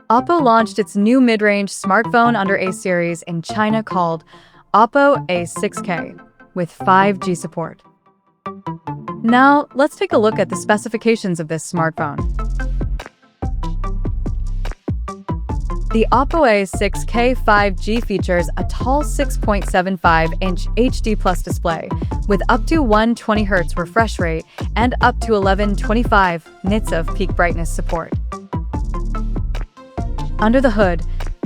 Oppo launched its new mid-range smartphone under A series in China called Oppo A6k with 5G support. Now, let's take a look at the specifications of this smartphone. The Oppo A6k 5G features a tall 6.75-inch HD Plus display with up to 120Hz refresh rate and up to 1125 nits of peak brightness support. Under the hood,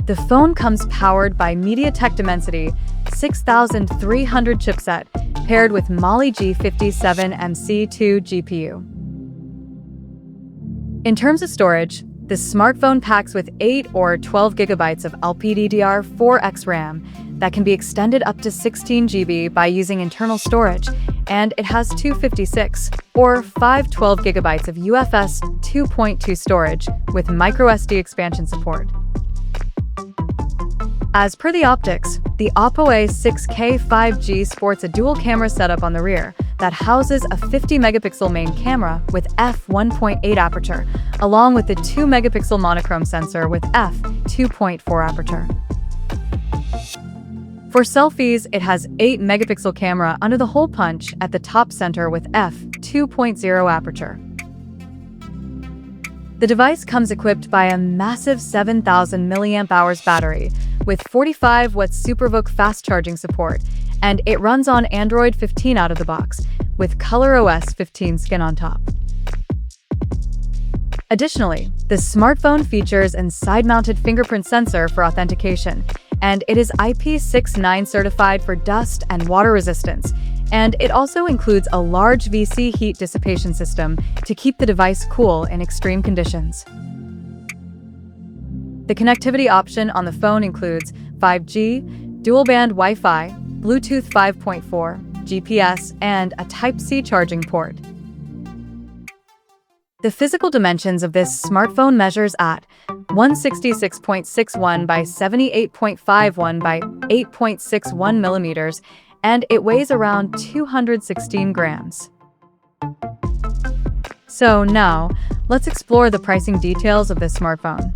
the phone comes powered by MediaTek Dimensity 6300 chipset paired with Mali G57MC2 GPU. In terms of storage, the smartphone packs with 8 or 12 gigabytes of LPDDR4X RAM that can be extended up to 16 GB by using internal storage, and it has 256 or 512 gigabytes of UFS 2.2 storage with microSD expansion support. As per the optics, the Oppo A6k 5G sports a dual camera setup on the rear that houses a 50-megapixel main camera with f1.8 aperture, along with the 2-megapixel monochrome sensor with f2.4 aperture. For selfies, it has 8-megapixel camera under the hole punch at the top center with f2.0 aperture. The device comes equipped by a massive 7,000 mAh battery with 45-watt SuperVOOC fast charging support, and it runs on Android 15 out of the box, with ColorOS 15 skin on top. Additionally, the smartphone features a side-mounted fingerprint sensor for authentication, and it is IP69 certified for dust and water resistance, and it also includes a large VC heat dissipation system to keep the device cool in extreme conditions. The connectivity option on the phone includes 5G, dual-band Wi-Fi, Bluetooth 5.4, GPS, and a Type-C charging port. The physical dimensions of this smartphone measures at 166.61 by 78.51 by 8.61 millimeters, and it weighs around 216 grams. So now, let's explore the pricing details of this smartphone.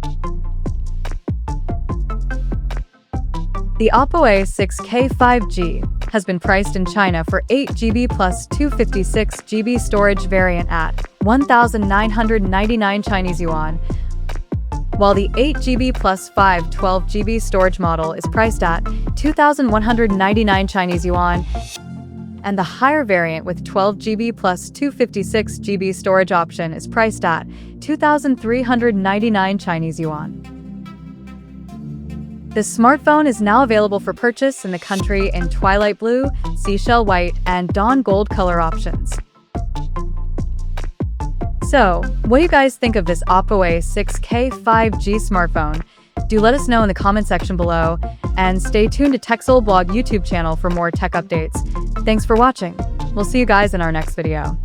The Oppo A6k 5G has been priced in China for 8GB plus 256GB storage variant at 1,999 Chinese yuan, while the 8GB plus 512GB storage model is priced at 2,199 Chinese yuan, and the higher variant with 12GB plus 256GB storage option is priced at 2,399 Chinese yuan. The smartphone is now available for purchase in the country in Twilight Blue, Seashell White, and Dawn Gold color options. So, what do you guys think of this Oppo A6k 5G smartphone? Do let us know in the comment section below, and stay tuned to TechSole Blog YouTube channel for more tech updates. Thanks for watching. We'll see you guys in our next video.